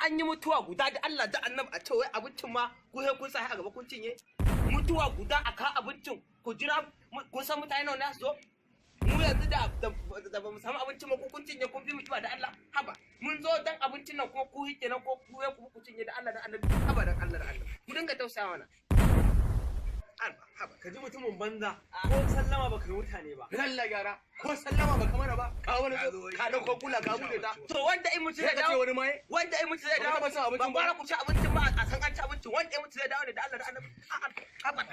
an yi mutuwa guda da Allah da annabi a ce wai abincin ma ku he kun sa a gaba kun cinye mutuwa guda a ka abincin ku jira kun san mutane nawa na zo mu yanzu da ba mu samu abincin ma kun cinye kun fi mutuwa da Allah haba mun zo dan abincin nan kuma ku hike nan ko ku he ku cinye da Allah da annabi haba dan Allah da Allah mu dinga tausayawa na haba ka ji mutumin banza ko sallama baka yi mutane ba lalla gyara ko sallama baka mana ba ka wani ka dauko kula ka bude ta to wanda in mutu zai dawo wanda in mutu zai dawo ba bara ku ci abincin ba a san an ci abincin wanda in mutu zai dawo ne da Allah da annabi haba